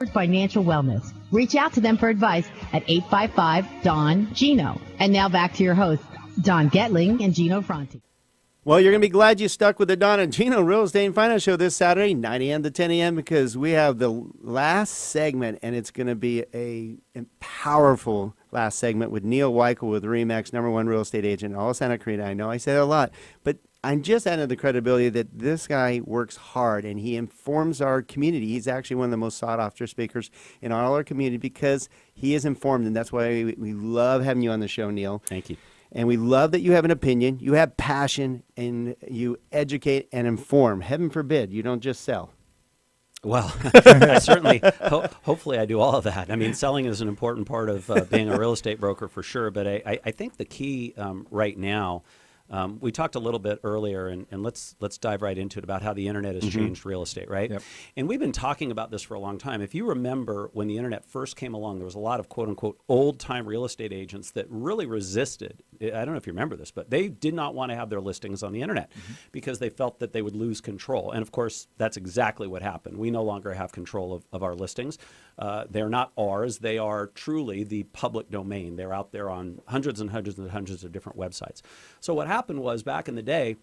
Financial wellness. Reach out to them for advice at 855-DON-GINO. And now back to your hosts, Don Getling and Gino Fronti. Well, you're going to be glad you stuck with the Don and Gino Real Estate and Finance Show this Saturday, 9 a.m. to 10 a.m., because we have the last segment, and it's going to be a powerful last segment with NEAL WEICHEL with RE/MAX, #1 real estate agent in all of Santa Clarita. I know I said it a lot, but I'm just adding the credibility that this guy works hard, and he informs our community. He's actually one of the most sought-after speakers in all our community because he is informed, and that's why we love having you on the show, Neil. Thank you. And we love that you have an opinion, you have passion, and you educate and inform. Heaven forbid you don't just sell. Well, I certainly, hopefully I do all of that. I mean, selling is an important part of being a real estate broker for sure, but I think the key right now, we talked a little bit earlier, and let's dive right into it about how the internet has changed real estate, right? Yep. And we've been talking about this for a long time. If you remember when the internet first came along, there was a lot of quote-unquote old-time real estate agents that really resisted. I don't know if you remember this, but they did not want to have their listings on the internet because they felt that they would lose control. And of course, that's exactly what happened. We no longer have control of our listings. They're not ours. They are truly the public domain. They're out there on hundreds and hundreds and hundreds of different websites. So what happened was back in the day,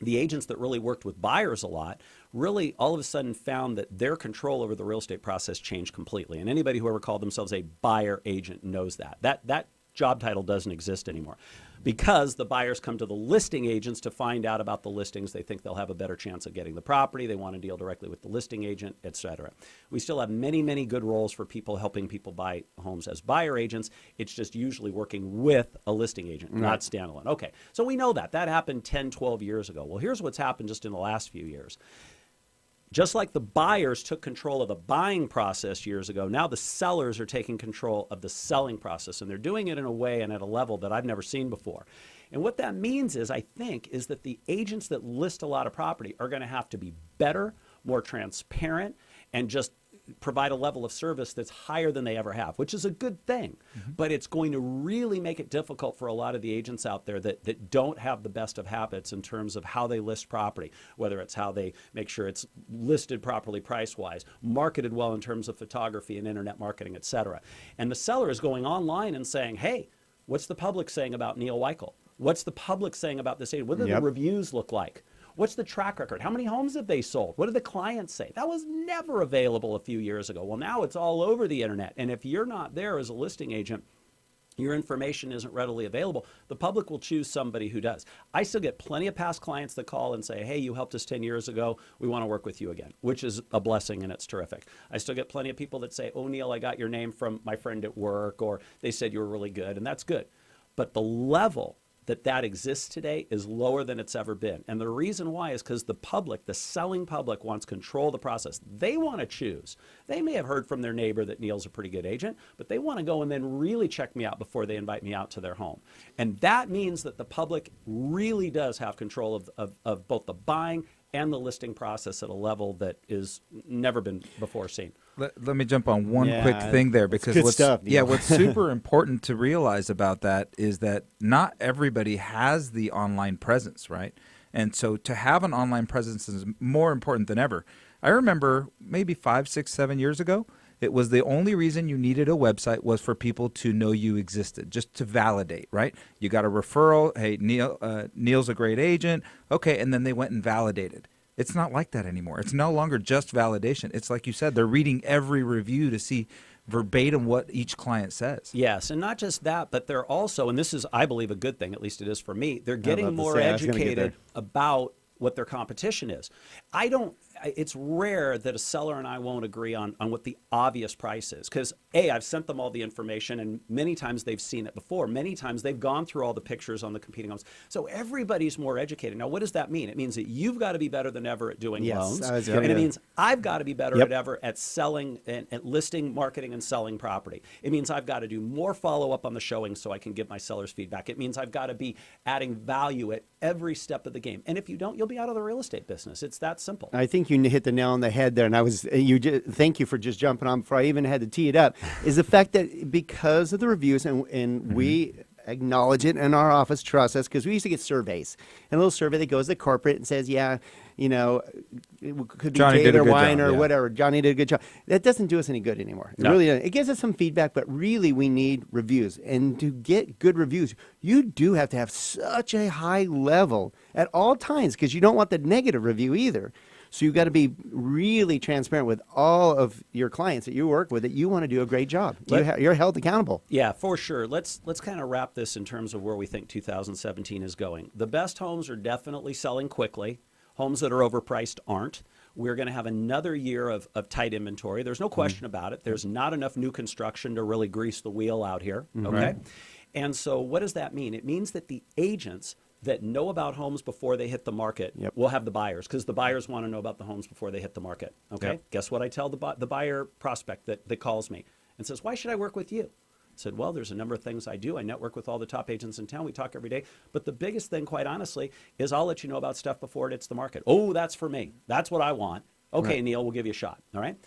the agents that really worked with buyers a lot really all of a sudden found that their control over the real estate process changed completely. And anybody who ever called themselves a buyer agent knows that. That job title doesn't exist anymore because the buyers come to the listing agents to find out about the listings. They think they'll have a better chance of getting the property. They want to deal directly with the listing agent, etc. We still have many, many good roles for people helping people buy homes as buyer agents. It's just usually working with a listing agent, not standalone. Okay, so we know that. That happened 10, 12 years ago. Well, here's what's happened just in the last few years. Just like the buyers took control of the buying process years ago, now the sellers are taking control of the selling process, and they're doing it in a way and at a level that I've never seen before. And what that means is, I think, is that the agents that list a lot of property are going to have to be better, more transparent, and just provide a level of service that's higher than they ever have, which is a good thing. But it's going to really make it difficult for a lot of the agents out there that don't have the best of habits in terms of how they list property, whether it's how they make sure it's listed properly price-wise, marketed well in terms of photography and internet marketing, et cetera. And the seller is going online and saying, hey, what's the public saying about NEAL WEICHEL? What's the public saying about this agent? What do the reviews look like? What's the track record? How many homes have they sold? What do the clients say? That was never available a few years ago. Well, now it's all over the internet. And if you're not there as a listing agent, your information isn't readily available, the public will choose somebody who does. I still get plenty of past clients that call and say, hey, you helped us 10 years ago. We want to work with you again, which is a blessing and it's terrific. I still get plenty of people that say, oh, Neil, I got your name from my friend at work, or they said you were really good, and that's good. But the level that exists today is lower than it's ever been. And the reason why is because the public, the selling public, wants control of the process. They want to choose. They may have heard from their neighbor that Neil's a pretty good agent, but they want to go and then really check me out before they invite me out to their home. And that means that the public really does have control of both the buying and the listing process at a level that is never been before seen. Let me jump on one quick thing there, because what's super important to realize about that is that not everybody has the online presence, right? And so to have an online presence is more important than ever. I remember maybe 5, 6, 7 years ago, it was the only reason you needed a website was for people to know you existed, just to validate, right? You got a referral, hey, Neil's a great agent, okay, and then they went and validated. It's not like that anymore. It's no longer just validation. It's like you said, they're reading every review to see verbatim what each client says. Yes, and not just that, but they're also, and this is, I believe, a good thing, at least it is for me, they're getting more educated about what their competition is. It's rare that a seller and I won't agree on what the obvious price is, because I've sent them all the information, and many times they've seen it before. Many times they've gone through all the pictures on the competing homes. So everybody's more educated. Now, what does that mean? It means that you've got to be better than ever at doing loans, and it means I've got to be better at ever at selling and at listing, marketing, and selling property. It means I've got to do more follow-up on the showing so I can give my sellers feedback. It means I've got to be adding value at every step of the game. And if you don't, you'll be out of the real estate business. It's that simple. I think you hit the nail on the head there, and thank you for just jumping on before I even had to tee it up, is the fact that because of the reviews, and we acknowledge it in our office, trust us, because we used to get surveys. And a little survey that goes to corporate and says, yeah, you know, it could be Johnny jade or did a good wine job, or yeah. whatever. Johnny did a good job. That doesn't do us any good anymore. It No. really doesn't. It gives us some feedback, but really we need reviews. And to get good reviews, you do have to have such a high level at all times, because you don't want the negative review either. So you've got to be really transparent with all of your clients that you work with, that you want to do a great job. You're held accountable. Yeah, for sure. Let's kind of wrap this in terms of where we think 2017 is going. The best homes are definitely selling quickly. Homes that are overpriced aren't. We're going to have another year of tight inventory. There's no question about it. There's not enough new construction to really grease the wheel out here, okay? Right. And so what does that mean? It means that the agents that know about homes before they hit the market will have the buyers, because the buyers want to know about the homes before they hit the market, okay? Yep. Guess what I tell the buyer prospect that calls me and says, why should I work with you? I said, well, there's a number of things I do. I network with all the top agents in town. We talk every day. But the biggest thing, quite honestly, is I'll let you know about stuff before it hits the market. Oh, that's for me. That's what I want. Okay, Right. Neil, we'll give you a shot, all right?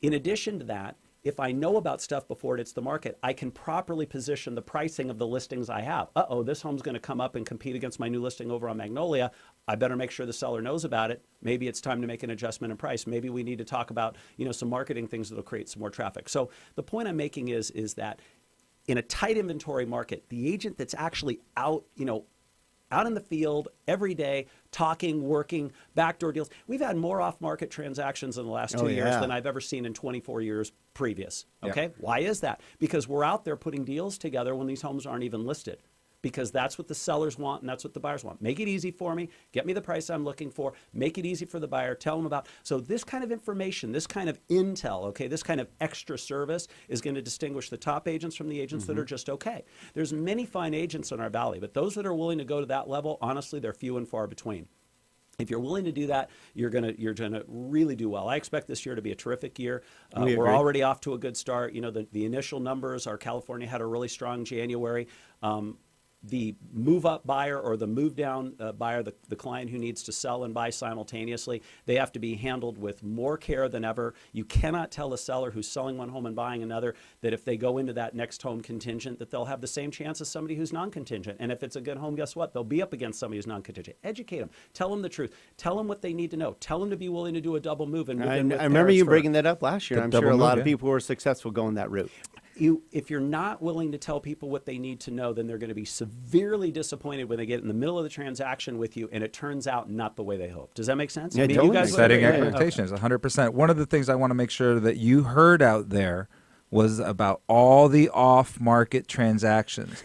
In addition to that, if I know about stuff before it hits the market, I can properly position the pricing of the listings I have. Uh-oh, this home's going to come up and compete against my new listing over on Magnolia. I better make sure the seller knows about it. Maybe it's time to make an adjustment in price. Maybe we need to talk about, you know, some marketing things that'll create some more traffic. So the point I'm making is that in a tight inventory market, the agent that's actually out, you know, out in the field every day, talking, working, backdoor deals. We've had more off-market transactions in the last 2 years than I've ever seen in 24 years previous. Okay? Why is that? Because we're out there putting deals together when these homes aren't even listed. Because that's what the sellers want and that's what the buyers want. Make it easy for me. Get me the price I'm looking for. Make it easy for the buyer. Tell them about. So this kind of information, this kind of intel, okay, this kind of extra service is going to distinguish the top agents from the agents that are just okay. There's many fine agents in our valley, but those that are willing to go to that level, honestly, they're few and far between. If you're willing to do that, you're gonna really do well. I expect this year to be a terrific year. We're already off to a good start. You know, the initial numbers, our California had a really strong January. The move-up buyer or the move-down buyer, the client who needs to sell and buy simultaneously, they have to be handled with more care than ever. You cannot tell a seller who's selling one home and buying another that if they go into that next home contingent that they'll have the same chance as somebody who's non-contingent. And if it's a good home, guess what? They'll be up against somebody who's non-contingent. Educate them. Tell them the truth. Tell them what they need to know. Tell them to be willing to do a double move. And I remember you bringing that up last year. I'm sure a lot of people were successful going that route. If you're not willing to tell people what they need to know, then they're going to be severely disappointed when they get in the middle of the transaction with you and it turns out not the way they hoped. Does that make sense? Yeah, you guys setting expectations, 100%. One of the things I want to make sure that you heard out there was about all the off-market transactions.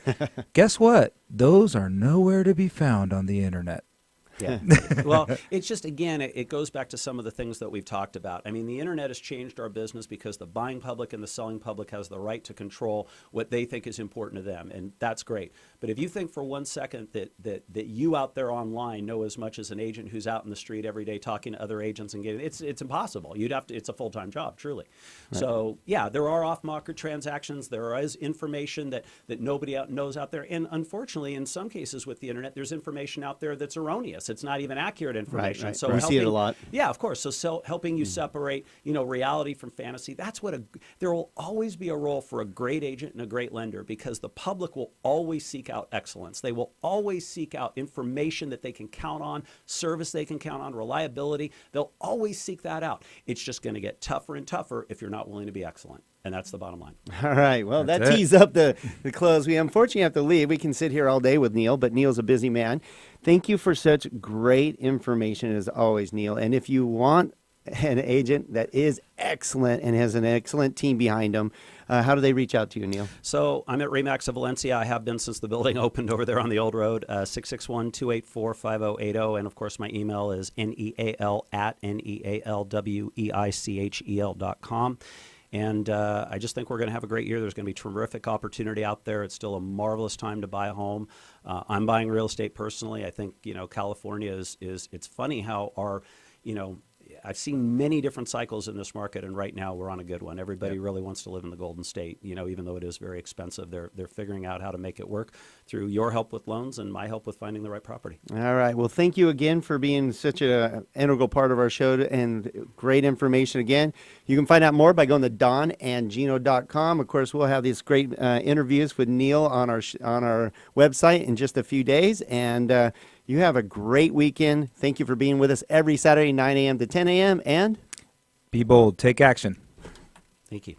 Guess what? Those are nowhere to be found on the internet. Yeah. Well, it's just, again, it goes back to some of the things that we've talked about. I mean, the internet has changed our business because the buying public and the selling public has the right to control what they think is important to them, and that's great. But if you think for 1 second that you out there online know as much as an agent who's out in the street every day talking to other agents and getting, it's impossible. You'd have to, it's a full-time job, truly. Right. So, yeah, there are off-market transactions. There is information that nobody knows out there. And unfortunately, in some cases with the internet, there's information out there that's erroneous. It's not even accurate information. Right. So we see it a lot. Yeah, of course. So helping you separate, reality from fantasy. That's what there will always be a role for a great agent and a great lender, because the public will always seek out excellence. They will always seek out information that they can count on, service they can count on, reliability. They'll always seek that out. It's just going to get tougher and tougher if you're not willing to be excellent. And that's the bottom line. All right. Well, That's that tees up the close. We unfortunately have to leave. We can sit here all day with Neil, but Neil's a busy man. Thank you for such great information as always, Neil. And if you want an agent that is excellent and has an excellent team behind them, how do they reach out to you, Neil? So I'm at Remax of Valencia. I have been since the building opened over there on the old road, 661-284-5080. And, of course, my email is neal@nealweichel.com. And I just think we're going to have a great year. There's going to be terrific opportunity out there. It's still a marvelous time to buy a home. I'm buying real estate personally. I think, California is it's funny how our, I've seen many different cycles in this market, and right now we're on a good one. Everybody really wants to live in the Golden State, even though it is very expensive. They're figuring out how to make it work through your help with loans and my help with finding the right property. All right. Well, thank you again for being such an integral part of our show and great information again. You can find out more by going to donandgino.com. Of course, we'll have these great interviews with Neal on our website in just a few days. And you have a great weekend. Thank you for being with us every Saturday, 9 a.m. to 10 a.m. And be bold. Take action. Thank you.